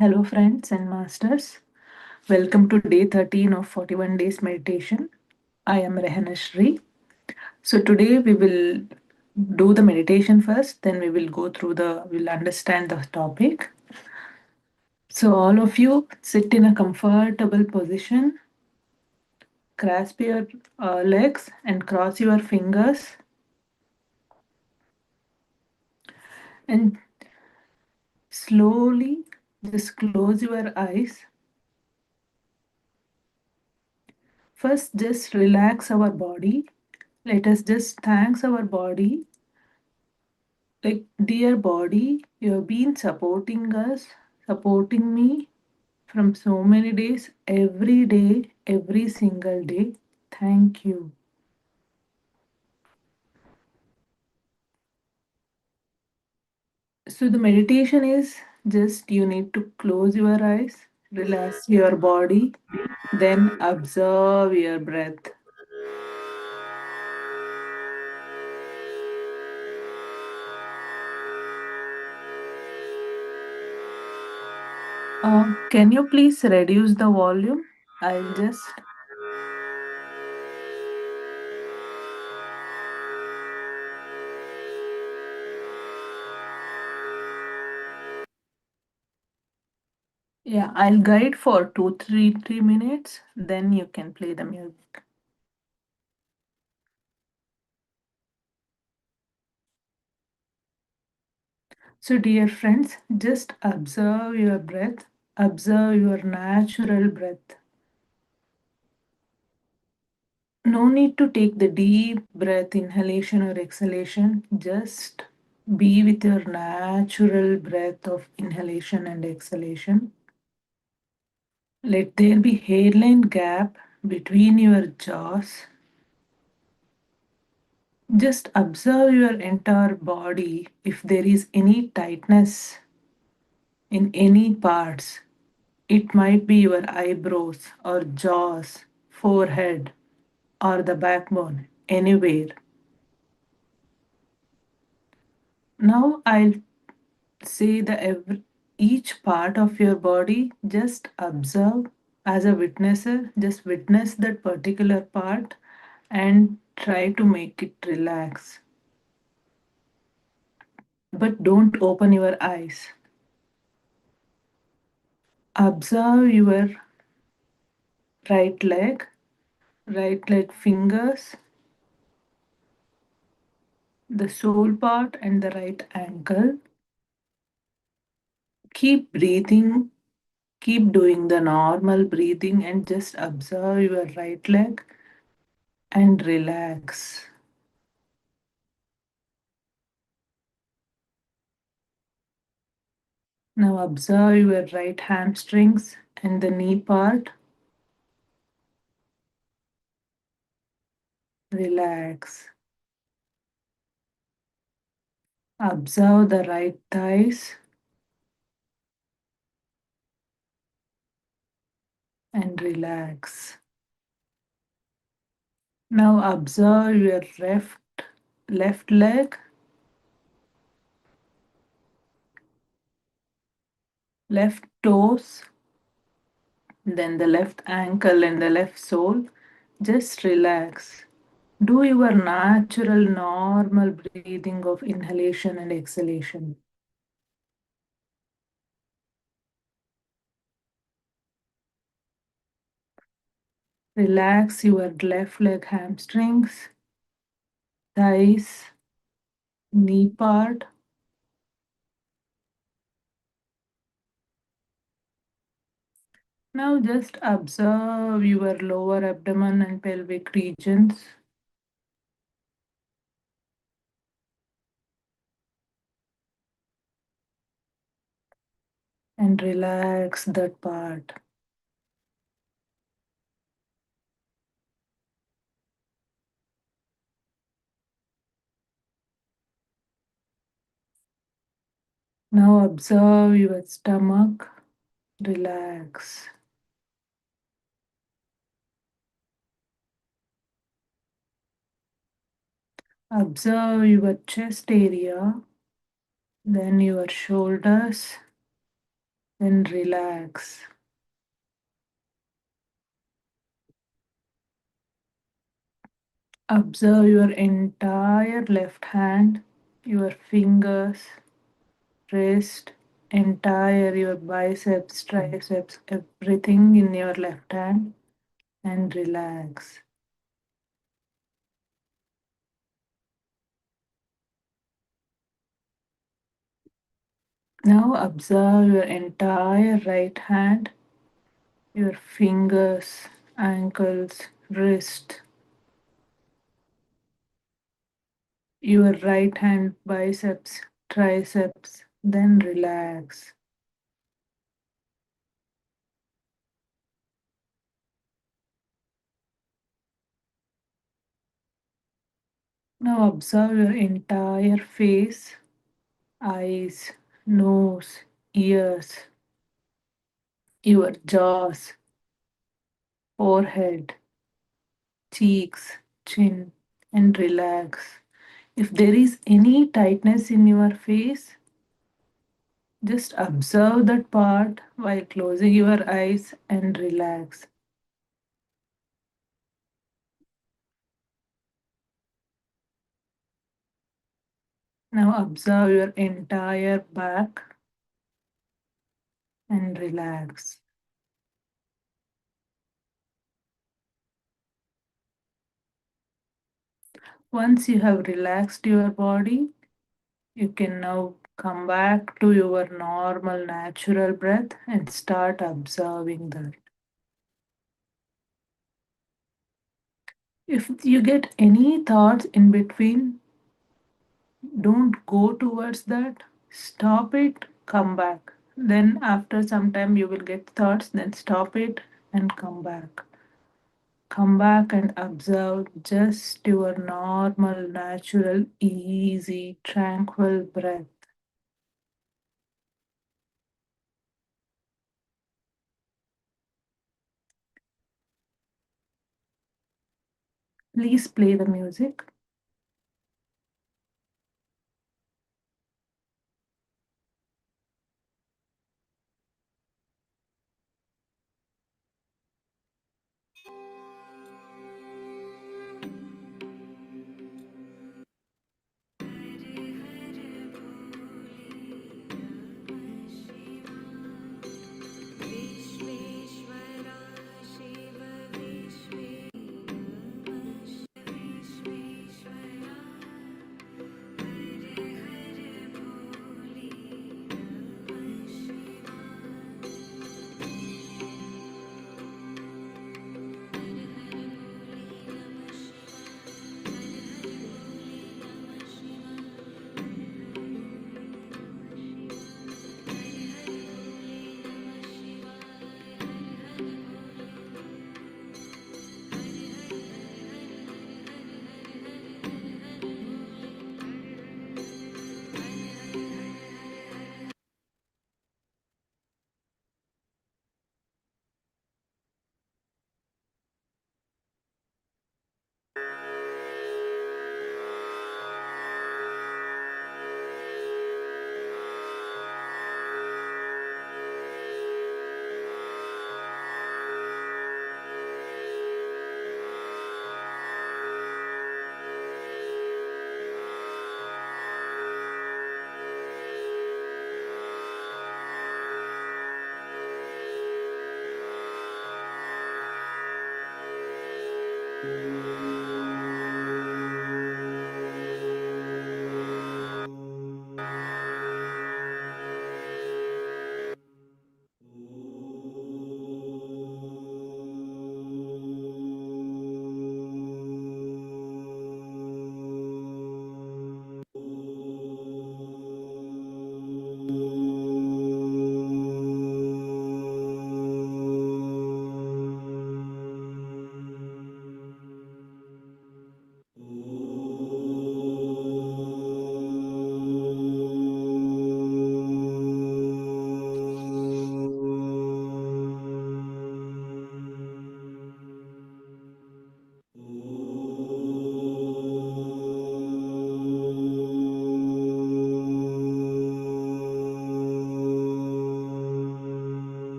Hello, friends and masters. Welcome to day 13 of 41 days meditation. I am Rehanashri. So, today we will do the meditation first, then we'll understand the topic. So, all of you sit in a comfortable position, grasp your legs, and cross your fingers, and slowly just close your eyes. First, just relax our body. Let us just thank our body. Like, dear body, you have been supporting us, supporting me from so many days, every day, every single day. Thank you. So, the meditation is just you need to close your eyes, relax your body, then observe your breath. Can you please reduce the volume? I'll just Yeah, I'll guide for 3 minutes, then you can play the music. So, dear friends, just observe your breath, observe your natural breath. No need to take the deep breath, inhalation or exhalation. Just be with your natural breath of inhalation and exhalation. Let there be hairline gap between your jaws. Just observe your entire body if there is any tightness in any parts. It might be your eyebrows or jaws, forehead, or the backbone, anywhere. Now I'll say each part of your body, just observe as a witnesser, just witness that particular part and try to make it relax. But don't open your eyes. Observe your right leg fingers, the sole part, and the right ankle. Keep breathing, keep doing the normal breathing, and just observe your right leg and relax. Now observe your right hamstrings and the knee part. Relax. Observe the right thighs and relax. Now observe your left leg, left toes, then the left ankle and the left sole. Just relax. Do your natural, normal breathing of inhalation and exhalation. Relax your left leg hamstrings, thighs, knee part. Now just observe your lower abdomen and pelvic regions. And relax that part. Now observe your stomach. Relax. Observe your chest area, then your shoulders, then relax. Observe your entire left hand, your fingers, wrist, entire your biceps, triceps, everything in your left hand, and relax. Now observe your entire right hand, your fingers, ankles, wrist, your right hand biceps, triceps, then relax. Now observe your entire face, eyes, nose, ears, your jaws, forehead, cheeks, chin, and relax. If there is any tightness in your face, just observe that part while closing your eyes and relax. Now observe your entire back and relax. Once you have relaxed your body, you can now come back to your normal natural breath and start observing that. If you get any thoughts in between, don't go towards that. Stop it, come back. Then, after some time, you will get thoughts, then stop it and come back. Come back and observe just your normal, natural, easy, tranquil breath. Please play the music.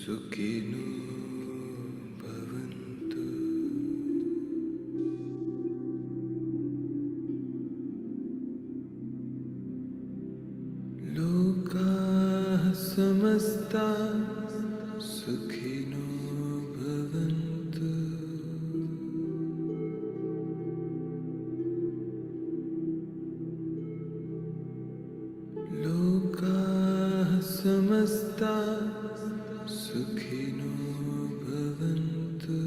सुखिनो भवन्तु लोकाः समस्ताः सुखिनो भवन्तु लोकाः समस्ताः सुखिनो भवन्तु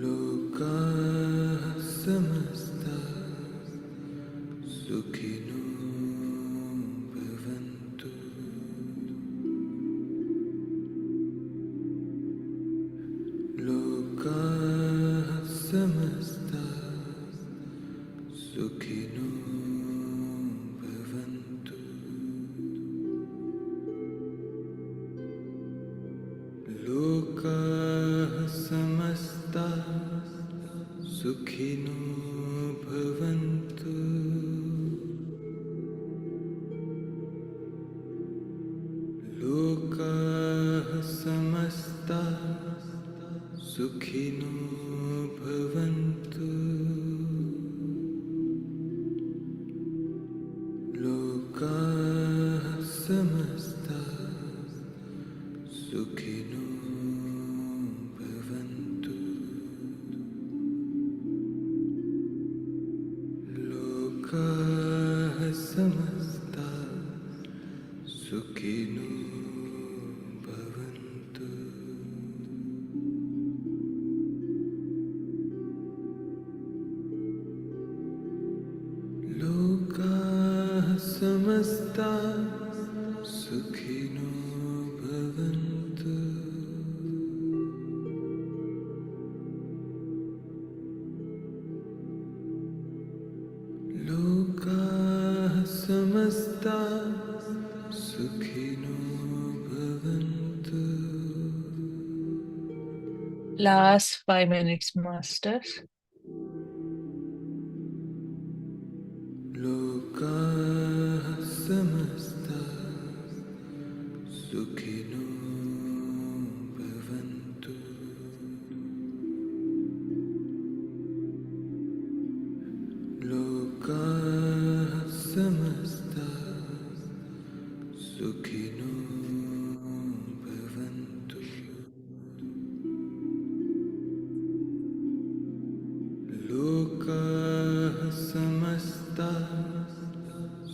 लोकाः समस्ताः सुखिनो भवन्तु लोकाः समस्ताः सुखिनो भवन्तु लोकाः समस्ताः सुखिनो भवन्तु लोकाः समस्ताः सुखिनो भवन्तु लोकाः समस्ताः सुखिनो भवन्तु लोकाः समस्ताः सुखिनो भवन्तु लोकाः समस्ताः सुखिनो भवन्तु लोकाः समस्ताः सुखिनो भवन्तु Last 5 minutes, masters. लोकाः समस्ताः सुखिनो भवन्तु लोकाः समस्ताः सुखिनो भवन्तु लोकाः समस्ताः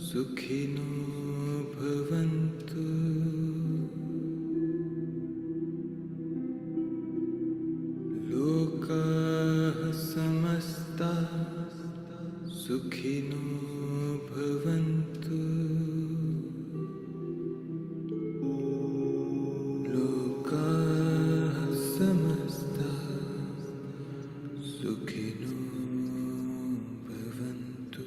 सुखिनो भवन्तु लोकाः समस्ताः सुखिनो भवन्तु लोकाः समस्ताः सुखिनो भवन्तु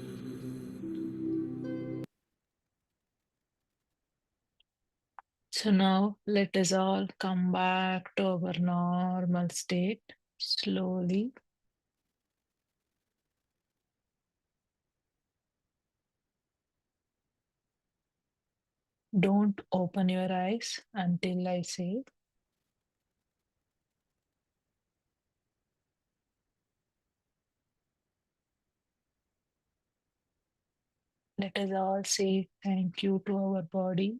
So now let us all come back to our normal state slowly. Don't open your eyes until I say. Let us all say thank you to our body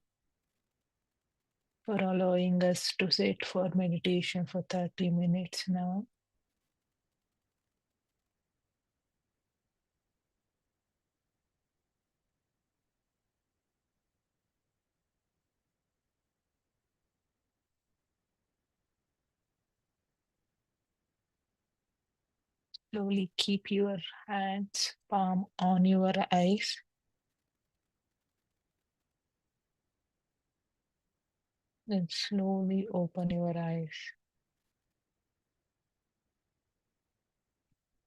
for allowing us to sit for meditation for 30 minutes now. Slowly keep your hands palm on your eyes. Then slowly open your eyes.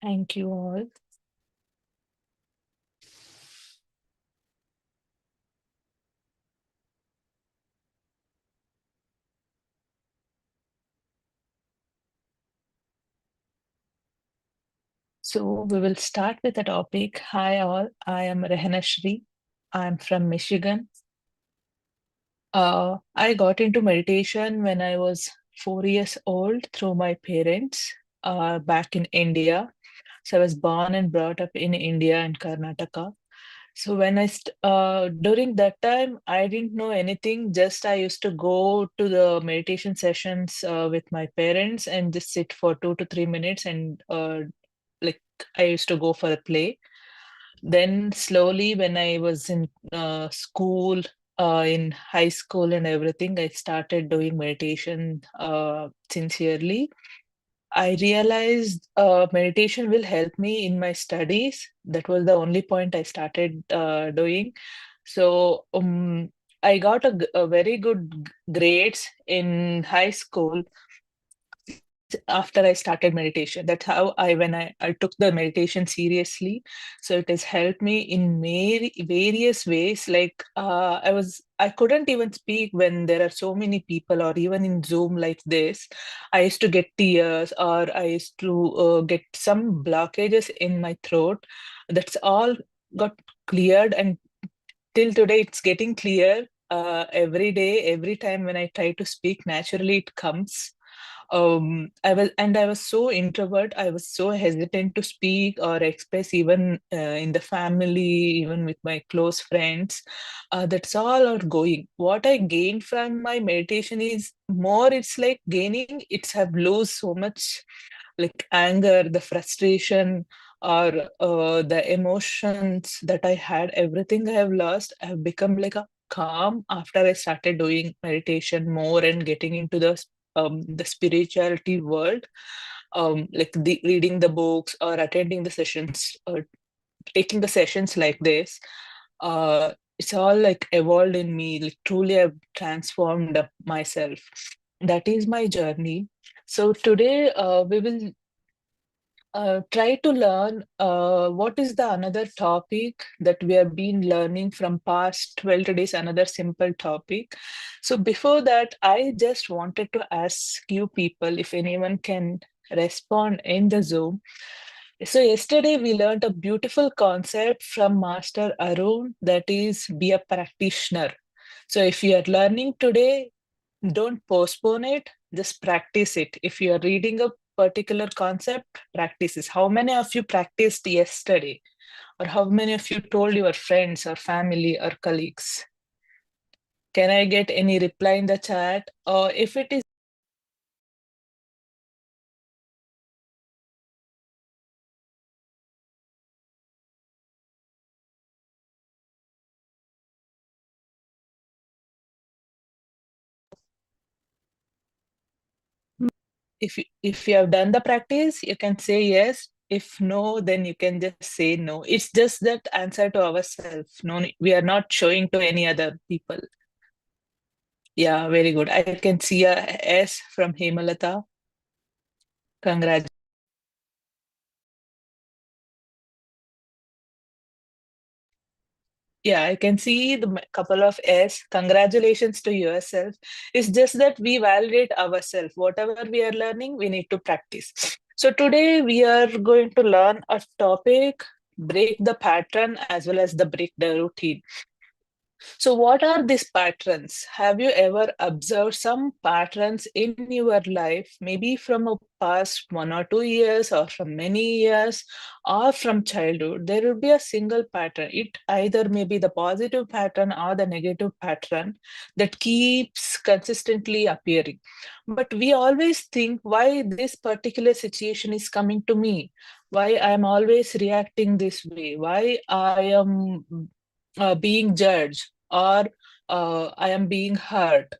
Thank you all. So we will start with the topic. Hi all, I am Rehanashri. I'm from Michigan. I got into meditation when I was 4 years old through my parents back in India. So I was born and brought up in India and Karnataka. So during that time, I didn't know anything. Just I used to go to the meditation sessions with my parents and just sit for 2 to 3 minutes and like I used to go for a play. Then slowly, when I was in school, in high school and everything, I started doing meditation sincerely. I realized meditation will help me in my studies. That was the only point I started doing. So I got a very good grades in high school after I started meditation. That's how I took the meditation seriously. So it has helped me in various ways. Like I couldn't even speak when there are so many people, or even in Zoom like this. I used to get tears, or I used to get some blockages in my throat. That's all got cleared, and till today it's getting clear. Every day, every time when I try to speak, naturally it comes. I was so introvert. I was so hesitant to speak or express, even in the family, even with my close friends. That's all are going. What I gained from my meditation is more. It's like gaining. It's have lose so much, like anger, the frustration, or the emotions that I had. Everything I have lost. I have become like a calm after I started doing meditation more and getting into the spirituality world, like reading the books or attending the sessions or taking the sessions like this. It's all like evolved in me. Like truly, I've transformed myself. That is my journey. So today, we will try to learn what is the another topic that we have been learning from past 12 days, another simple topic. So before that, I just wanted to ask you people if anyone can respond in the Zoom. So yesterday we learned a beautiful concept from Master Arun, that is be a practitioner. So if you are learning today, don't postpone it, just practice it. If you are reading a particular concept, practice it. How many of you practiced yesterday? Or how many of you told your friends or family or colleagues? Can I get any reply in the chat? Or if it is, if you have done the practice, you can say yes. If no, then you can just say no. It's just that answer to ourselves. No, we are not showing to any other people. Yeah, very good. I can see a S from Hemalata. Congratulations. Yeah, I can see the couple of S. Congratulations to yourself. It's just that we validate ourselves. Whatever we are learning, we need to practice. So today we are going to learn a topic, break the pattern as well as the break the routine. So, what are these patterns? Have you ever observed some patterns in your life, maybe from a past 1 or 2 years, or from many years, or from childhood? There will be a single pattern. It either may be the positive pattern or the negative pattern that keeps consistently appearing. But we always think why this particular situation is coming to me, why I am always reacting this way, why I am being judged, or I am being hurt,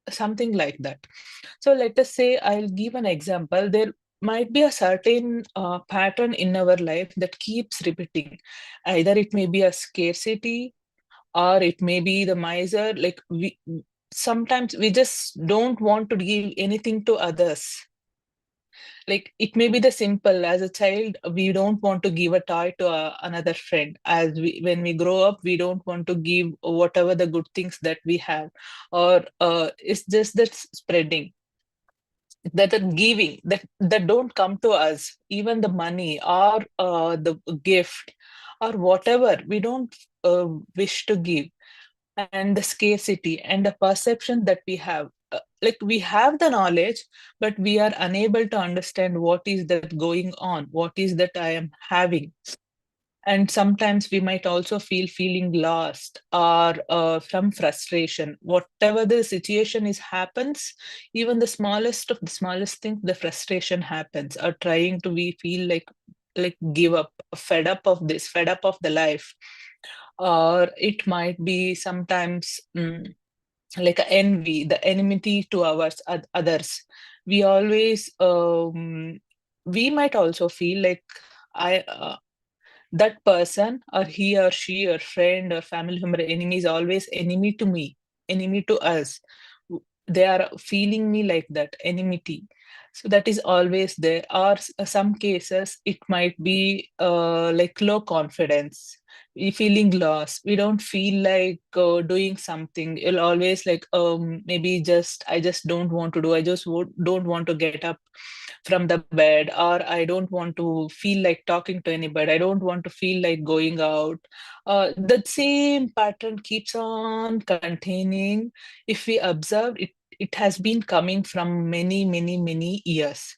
something like that. So let us say I'll give an example. There might be a certain pattern in our life that keeps repeating. Either it may be a scarcity, or it may be the miser. Like we sometimes we just don't want to give anything to others. Like it may be the simple, as a child we don't want to give a toy to another friend. As we when we grow up, we don't want to give whatever the good things that we have, or it's just that spreading. that are giving, that don't come to us, even the money or the gift or whatever we don't wish to give, and the scarcity and the perception that we have. Like we have the knowledge, but we are unable to understand what is that going on, what is that I am having. And sometimes we might also feeling lost or from frustration, whatever the situation is happens. Even the smallest of the smallest thing, the frustration happens, or trying to we feel like give up, fed up of this, fed up of the life. Or it might be sometimes like a envy, the enmity to others. We always we might also feel like I that person, or he or she or friend or family member, enemy is always enemy to me, enemy to us. They are feeling me like that enmity. So that is always there. Or some cases it might be like low confidence, we feeling lost, we don't feel like doing something. You'll always like maybe just I just don't want to do, I just don't want to get up from the bed, or I don't want to feel like talking to anybody, I don't want to feel like going out. The same pattern keeps on containing. If we observe it, it has been coming from many years,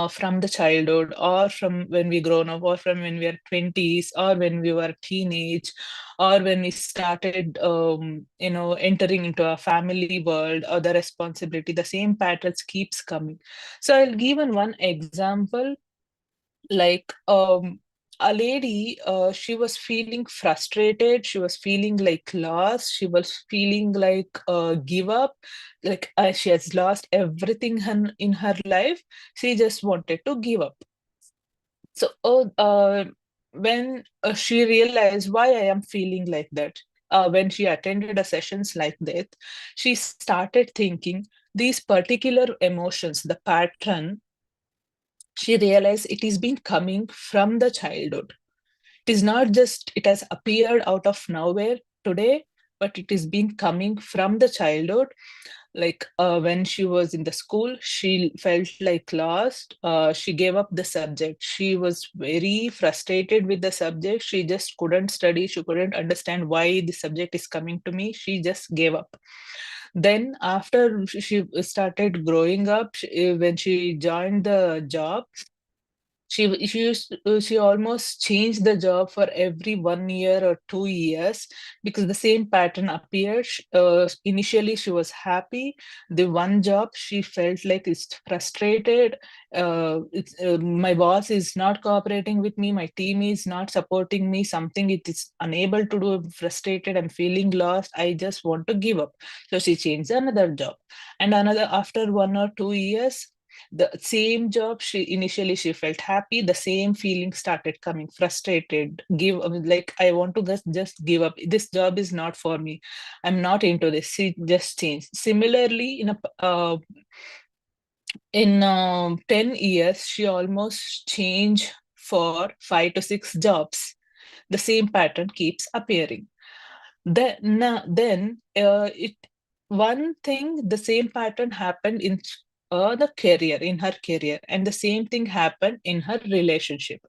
from the childhood, or from when we grown up, or from when we are 20s, or when we were teenage, or when we started entering into a family world or the responsibility, the same patterns keeps coming. So I'll give one example. Like a lady, she was feeling frustrated, she was feeling like lost, she was feeling like give up, like she has lost everything in her life. She just wanted to give up. So when she realized why I am feeling like that, when she attended a sessions like that, she started thinking these particular emotions, the pattern. She realized it is been coming from the childhood. It is not just it has appeared out of nowhere today, but it is been coming from the childhood. Like when she was in the school, she felt like lost. She gave up the subject. She was very frustrated with the subject. She just couldn't study. She couldn't understand why the subject is coming to me. She just gave up. Then after she started growing up, when she joined the job, she almost changed the job for every 1 year or 2 years, because the same pattern appeared. Initially she was happy, the one job she felt like it's frustrated. My boss is not cooperating with me, my team is not supporting me, something it is unable to do, frustrated and feeling lost, I just want to give up. So she changed another job, and another, after 1 or 2 years, the same job, she initially she felt happy, the same feeling started coming, frustrated, give like I want to just give up, this job is not for me, I'm not into this. She just changed. Similarly, in 10 years she almost changed for 5 to 6 jobs. The same pattern keeps appearing. Then it one thing, the same pattern happened in the career, in her career, and the same thing happened in her relationship.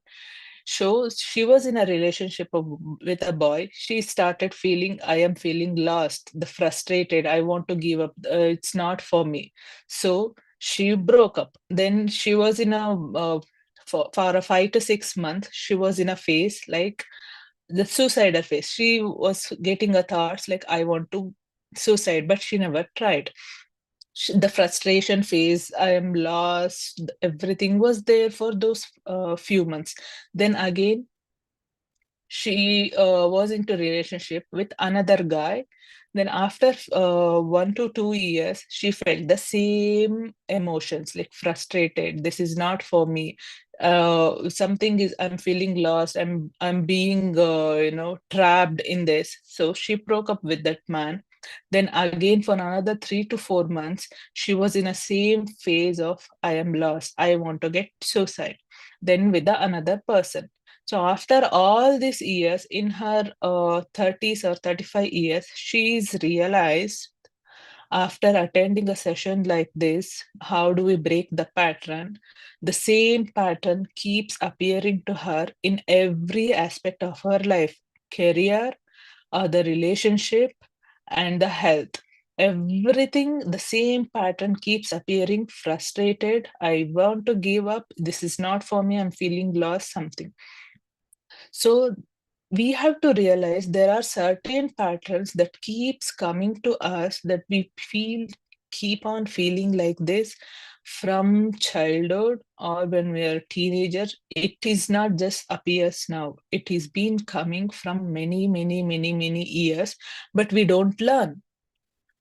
So she was in a relationship with a boy. She started feeling, I am feeling lost, the frustrated. I want to give up. It's not for me. So she broke up. Then she was in a for a 5 to 6 months. She was in a phase like the suicidal phase. She was getting a thoughts like I want to suicide, but she never tried. The frustration phase, I am lost, everything was there for those few months. Then again she was into relationship with another guy. Then after 1 to 2 years she felt the same emotions, like frustrated, this is not for me, something is, I'm feeling lost, I'm being trapped in this. So she broke up with that man. Then again for another 3 to 4 months she was in a same phase of I am lost, I want to get suicide, then with the another person. So after all these years, in her 30s or 35 years, she's realized After attending a session like this, how do we break the pattern? The same pattern keeps appearing to her in every aspect of her life: career, the relationship, and the health. Everything, the same pattern keeps appearing: frustrated, I want to give up, this is not for me, I'm feeling lost, something. So we have to realize there are certain patterns that keeps coming to us, that we feel, keep on feeling like this from childhood or when we are teenagers. It is not just appears now, it is been coming from many years, but we don't learn.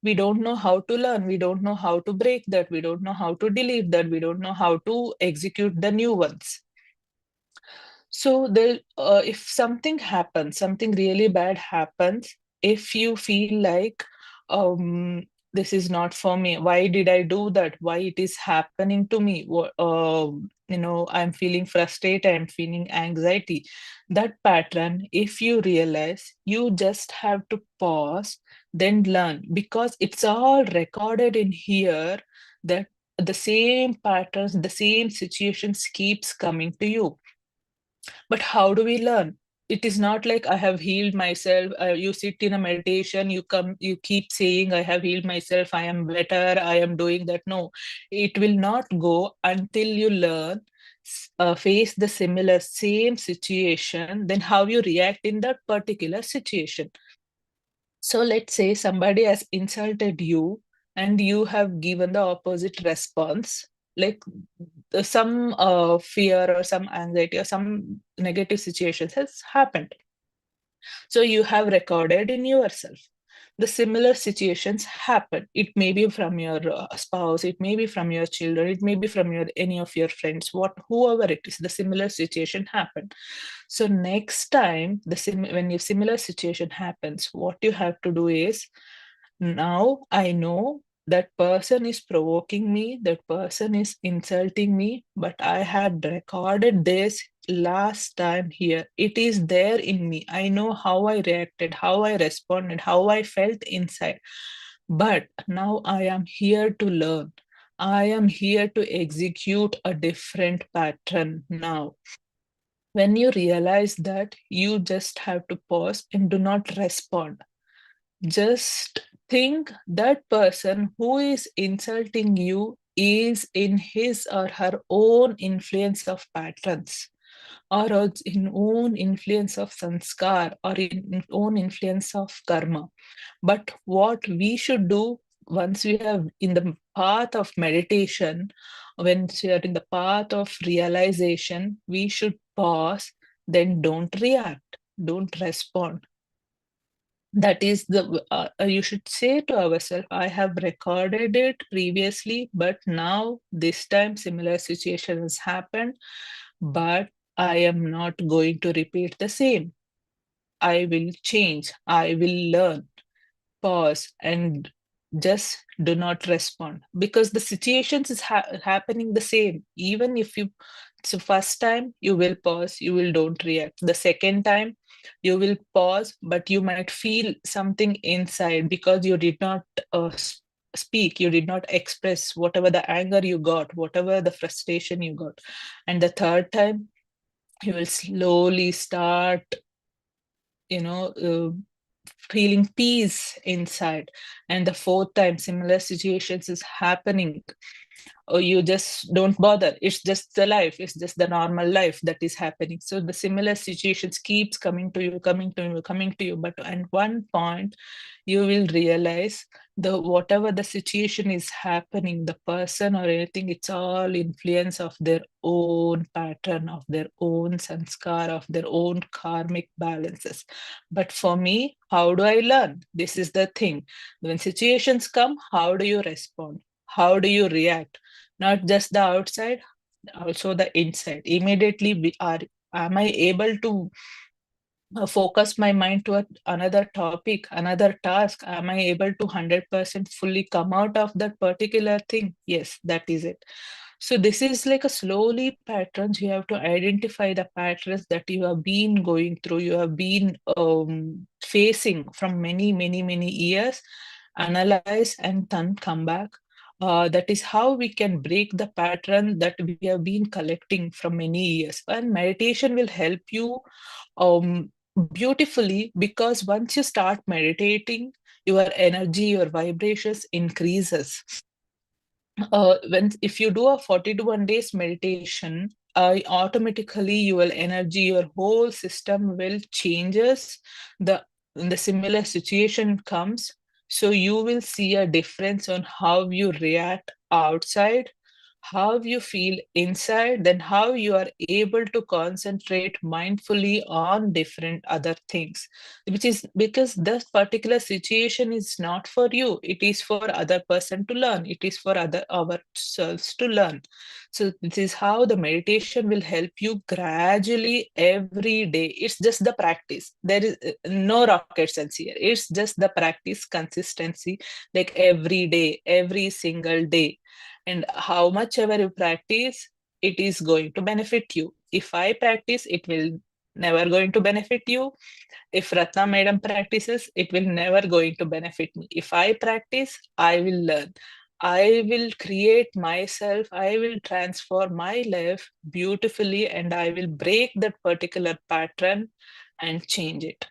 We don't know how to learn, we don't know how to break that, we don't know how to delete that, we don't know how to execute the new ones. So there, if something happens, something really bad happens, if you feel like, this is not for me, why did I do that? Why it is happening to me? I'm feeling frustrated, I'm feeling anxiety. That pattern, if you realize, you just have to pause, then learn, because it's all recorded in here, that the same patterns, the same situations keeps coming to you. But how do we learn? It is not like I have healed myself. You sit in a meditation, you keep saying, I have healed myself, I am better, I am doing that. No, it will not go until you learn, face the similar same situation, then how you react in that particular situation. So let's say somebody has insulted you and you have given the opposite response, like some fear or some anxiety or some negative situations has happened. So you have recorded in yourself. The similar situations happen. It may be from your spouse, it may be from your children, it may be from your any of your friends, whoever it is. The similar situation happened. So next time when your similar situation happens, what you have to do is, now I know that person is provoking me, that person is insulting me, but I had recorded this last time here. It is there in me. I know how I reacted, how I responded, how I felt inside. But now I am here to learn. I am here to execute a different pattern now. When you realize that, you just have to pause and do not respond. Just think that person who is insulting you is in his or her own influence of patterns, or in own influence of sanskar, or in own influence of karma. But what we should do, once we have in the path of meditation, when we are in the path of realization, we should pause, then don't react, don't respond. That is the you should say to ourselves, I have recorded it previously, but now this time similar situation has happened, but I am not going to repeat the same. I will change, I will learn. Pause and just do not respond, because the situations is happening the same. Even if you, so first time you will pause, you will don't react. The second time you will pause, but you might feel something inside because you did not speak, you did not express whatever the anger you got, whatever the frustration you got. And the third time you will slowly start, you know uh, feeling peace inside. And the fourth time similar situations is happening, or you just don't bother, it's just the life, it's just the normal life that is happening. So the similar situations keeps coming to you, coming to you, coming to you, but at one point you will realize, the whatever the situation is happening, the person or anything, it's all influence of their own pattern, of their own sanskar, of their own karmic balances. But for me, how do I learn? This is the thing. When situations come, how do you respond? How do you react? Not just the outside, also the inside. Immediately we are, am I able to focus my mind to another topic, another task? Am I able to 100% fully come out of that particular thing? Yes, that is it. So this is like a slowly patterns. You have to identify the patterns that you have been going through, you have been facing from many years. analyze, and then come back. That is how we can break the pattern that we have been collecting from many years. And meditation will help you beautifully, because once you start meditating, your energy, your vibrations increases. When if you do a 41 days meditation, automatically your energy, your whole system will changes. The the similar situation comes, so you will see a difference on how you react outside, how you feel inside, then how you are able to concentrate mindfully on different other things, which is because this particular situation is not for you, it is for other person to learn, it is for other ourselves to learn. So this is how the meditation will help you gradually every day. It's just the practice. There is no rocket science here. It's just the practice, consistency, like every day, every single day. And how much ever you practice, it is going to benefit you. If I practice, it will never going to benefit you. If Ratna Madam practices, it will never going to benefit me. If I practice, I will learn. I will create myself. I will transform my life beautifully, and I will break that particular pattern and change it.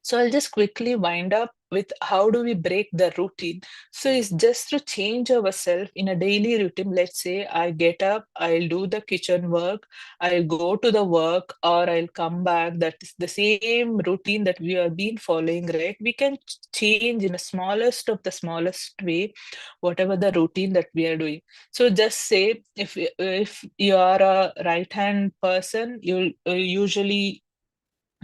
So I'll just quickly wind up with how do we break the routine. So it's just to change ourselves in a daily routine. Let's say I get up, I'll do the kitchen work, I'll go to the work, or I'll come back. That is the same routine that we have been following, right? We can change in the smallest of the smallest way, whatever the routine that we are doing. So just say if you are a right hand person, you'll usually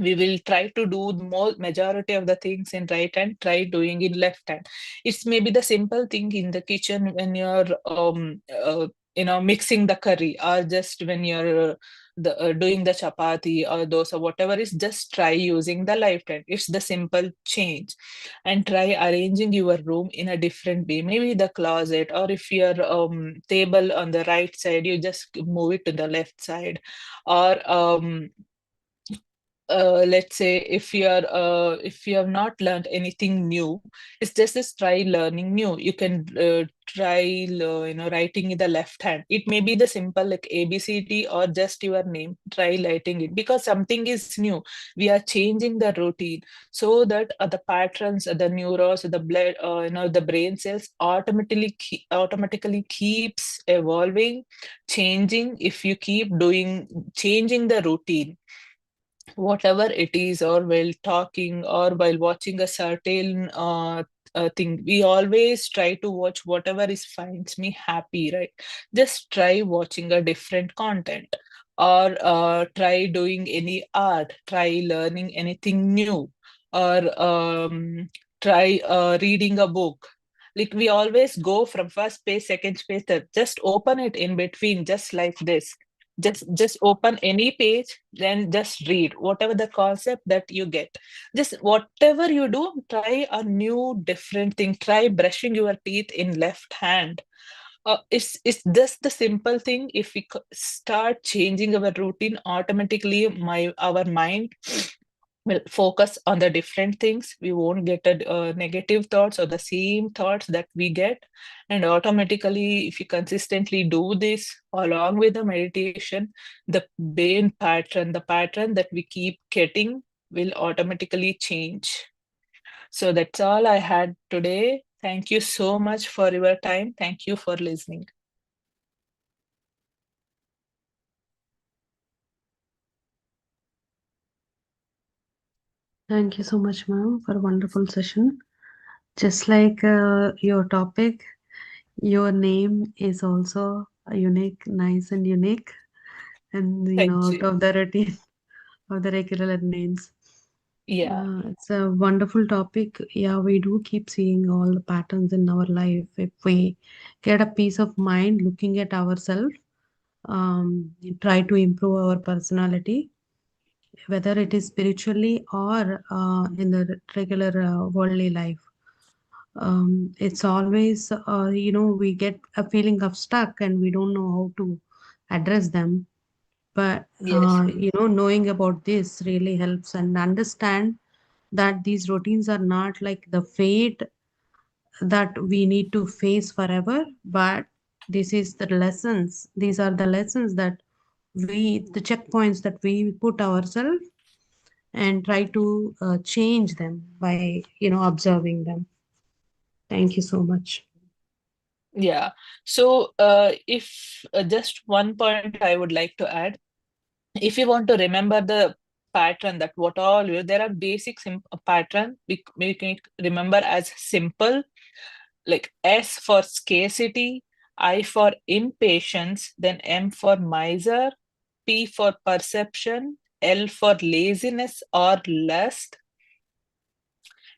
we will try to do the more majority of the things in right hand, try doing in left hand. It's maybe the simple thing in the kitchen when you're mixing the curry, or just when you're doing the chapati or dosa, whatever is, just try using the left hand. It's the simple change. And try arranging your room in a different way, maybe the closet, or if your table on the right side, you just move it to the left side. Or let's say if you have not learned anything new, it's just this try learning new. You can writing in the left hand. It may be the simple like abcd or just your name. Try writing it, because something is new. We are changing the routine, so that the patterns, the neurons, the blood, the brain cells automatically keeps evolving, changing. If you keep doing changing the routine, whatever it is, or while talking or while watching a certain thing, we always try to watch whatever is finds me happy, right? Just try watching a different content, or try doing any art, try learning anything new, or try reading a book. Like we always go from first page, second page, third. Just open it in between, just like this. Just open any page, then just read whatever the concept that you get. Just whatever you do, try a new different thing. Try brushing your teeth in left hand. It's just the simple thing. If we start changing our routine, automatically our mind will focus on the different things. We won't get negative thoughts or the same thoughts that we get. And automatically, if you consistently do this along with the meditation, the the pattern that we keep getting will automatically change. So that's all I had today. Thank you so much for your time. Thank you for listening. Thank you so much, ma'am, for a wonderful session. Just like your topic, your name is also unique, nice, and unique, and Thank out you. of the routine of the regular names. Yeah. It's a wonderful topic. Yeah, we do keep seeing all the patterns in our life. If we get a peace of mind looking at ourselves, try to improve our personality, whether it is spiritually or in the regular worldly life. It's always, we get a feeling of stuck and we don't know how to address them. But, Yes. knowing about this really helps and understand that these routines are not like the fate that we need to face forever, but this is the lessons. These are the lessons that the checkpoints that we put ourselves and try to change them by, observing them. Thank you so much. Yeah. So, if just one point I would like to add, if you want to remember the pattern that what all there are basic pattern we can remember as simple, like S for scarcity, I for impatience, then M for miser, P for perception, L for laziness or lust,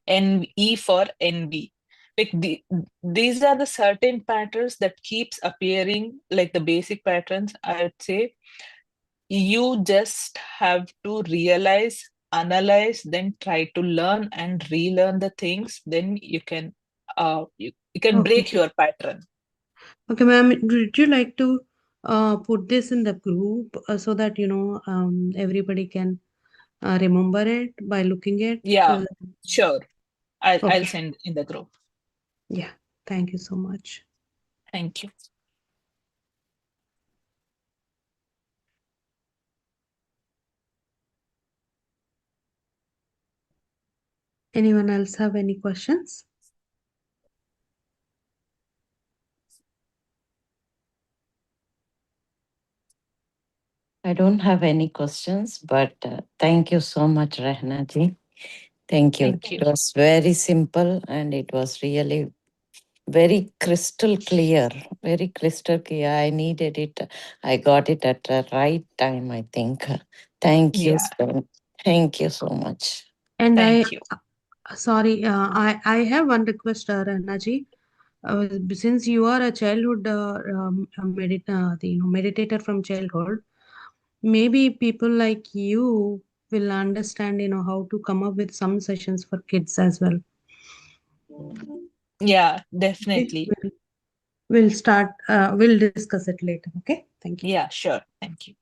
and E for envy. Like these are the certain patterns that keeps appearing, like the basic patterns, I would say. You just have to realize, analyze, then try to learn and relearn the things. Then you can break Okay. your pattern. Okay, ma'am, would you like to put this in the group so that everybody can remember it by looking at? Yeah, sure. I'll Okay, send in the group. yeah. Thank you so much. Thank you. Anyone else have any questions? I don't have any questions, but thank you so much, Rehna ji. Thank you. Thank you. It was very simple and it was really very crystal clear. Very crystal clear. I needed it. I got it at the right time, I think. Thank you. Yeah, Thank you so much. And thank you. sorry, I have one request, Ranaji. Since you are a childhood meditator from childhood, maybe people like you will understand, how to come up with some sessions for kids as well. Yeah, Okay, definitely. we'll start. We'll discuss it later. Okay, thank you. Yeah, sure. Thank you.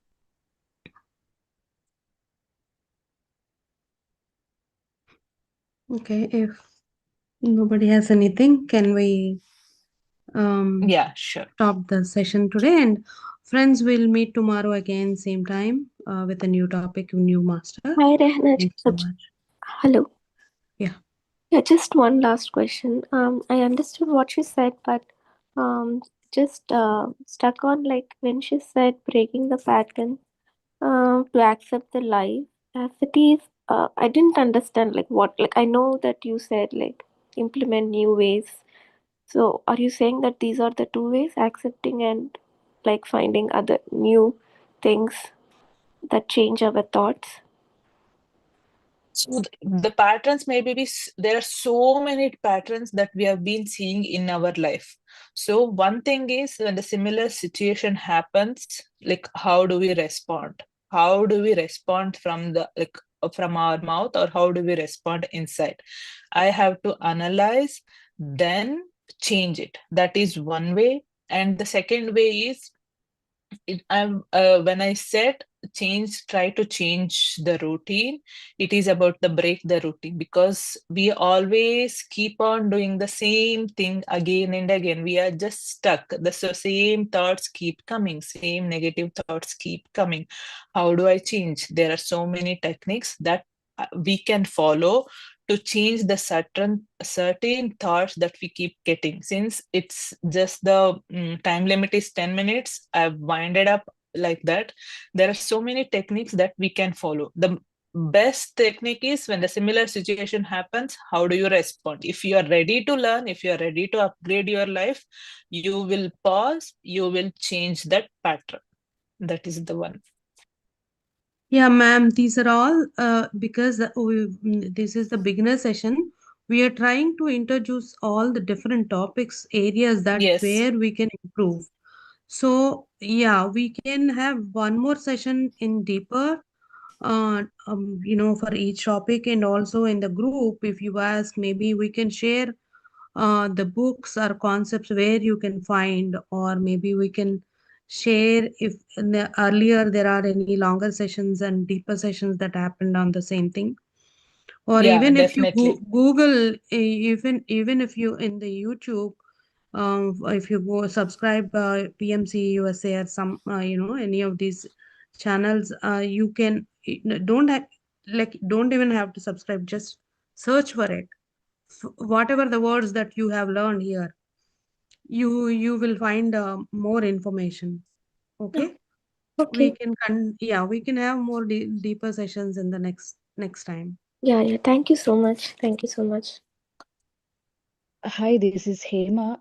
Okay, if nobody has anything, can we Yeah, sure. stop the session today? And friends, will meet tomorrow again, same time, with a new topic, new master. Hi, Rehanaj. Thank you so much. Hello. Yeah. Yeah, just one last question. I understood what she said, but just stuck on like when she said breaking the pattern to accept the life as it is. I didn't understand like what. Like I know that you said like implement new ways. So are you saying that these are the two ways, accepting and like finding other new things that change our thoughts? So the patterns maybe there are so many patterns that we have been seeing in our life. So one thing is when the similar situation happens, like how do we respond? How do we respond from the from our mouth, or how do we respond inside? I have to analyze, then change it. That is one way. And the second way is I'm when I said try to change the routine, it is about the break the routine, because we always keep on doing the same thing again and again. We are just stuck. Same thoughts keep coming, same negative thoughts keep coming. How do I change? There are so many techniques that we can follow to change the certain thoughts that we keep getting. Since it's just the time limit is 10 minutes, I've winded up like that. There are so many techniques that we can follow. The best technique is when the similar situation happens, how do you respond? If you are ready to learn, if you are ready to upgrade your life, you will pause, you will change that pattern. That is the one. Yeah, ma'am, these are all because this is the beginner session. We are trying to introduce all the different topics, areas that Yes. where we can improve. So, yeah, we can have one more session in deeper, for each topic, and also in the group. If you ask, maybe we can share the books or concepts where you can find, or maybe we can share if earlier there are any longer sessions and deeper sessions that happened on the same thing. Or Yeah, even if you definitely. Google, even if you in the YouTube, if you go subscribe PMC USA or some any of these channels, you can don't have, like don't even have to subscribe, just search for it. Whatever the words that you have learned here, you will find more information. Okay, we Okay. can yeah, we can have more deeper sessions in the next time. Yeah, yeah. Thank you so much. Thank you so much. Hi, this is Hema.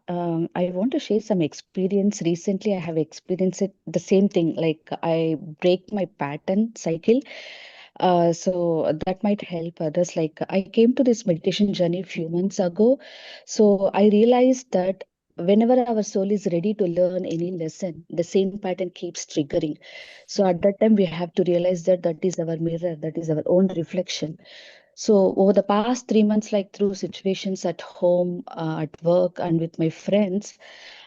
I want to share some experience. Recently, I have experienced it the same thing. Like I break my pattern cycle. So that might help others. Like I came to this meditation journey a few months ago. So I realized that whenever our soul is ready to learn any lesson, the same pattern keeps triggering. So at that time, we have to realize that that is our mirror, that is our own reflection. So over the past 3 months, like through situations at home, at work, and with my friends,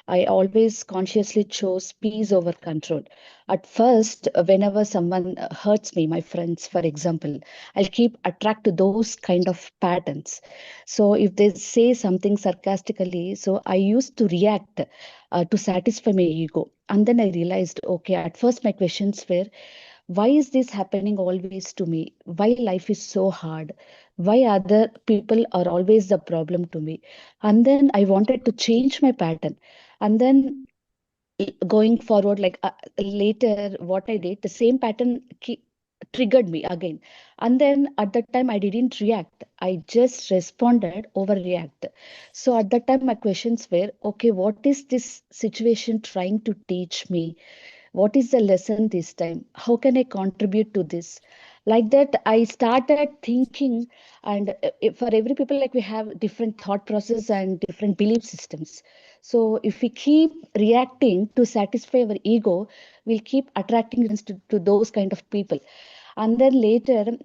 I always consciously chose peace over control. At first, whenever someone hurts me, my friends, for example, I'll keep attract to those kind of patterns. So if they say something sarcastically, so I used to react to satisfy my ego. And then I realized, okay, at first my questions were, why is this happening always to me? Why life is so hard? Why other people are always the problem to me? And then I wanted to change my pattern. And then going forward, like later, what I did, the same pattern triggered me again. And then at that time, I didn't react. I just responded, overreact. So at that time, my questions were, okay, what is this situation trying to teach me? What is the lesson this time? How can I contribute to this? Like that I started thinking. And for every people, like we have different thought process and different belief systems. So if we keep reacting to satisfy our ego, we'll keep attracting to those kind of people. And then later,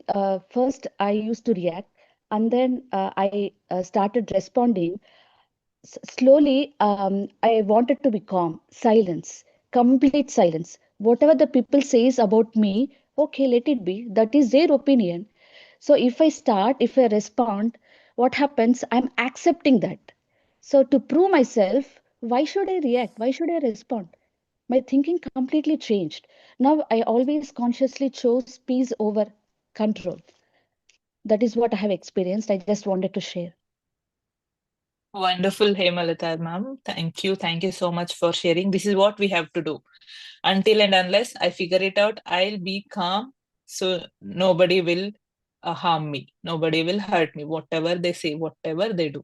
first I used to react, and then I started responding. Slowly, I wanted to be calm, silence, complete silence. Whatever the people says about me, okay, let it be. That is their opinion. So if I respond, what happens? I'm accepting that. So to prove myself, why should I react? Why should I respond? My thinking completely changed. Now I always consciously chose peace over control. That is what I have experienced. I just wanted to share. Wonderful, Hemalata ma'am. Thank you. Thank you so much for sharing. This is what we have to do. Until and unless I figure it out, I'll be calm. So nobody will harm me. Nobody will hurt me. Whatever they say, whatever they do.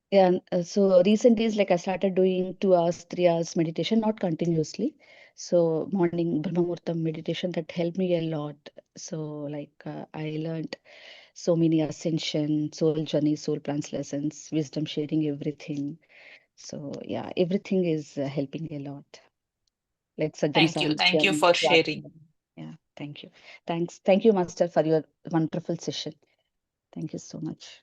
Yeah, so recent is like I started doing 2 hours, 3 hours meditation, not continuously. So morning Brahma Muhurtam meditation that helped me a lot. So like I learned so many ascension, soul journey, soul plans lessons, wisdom sharing, everything. So yeah, everything is helping a lot. Like Sajjan Thank you. Thank you Samjam, for sharing. Swastika. Yeah, thank you. Thanks. Thank you, Master, for your wonderful session. Thank you so much.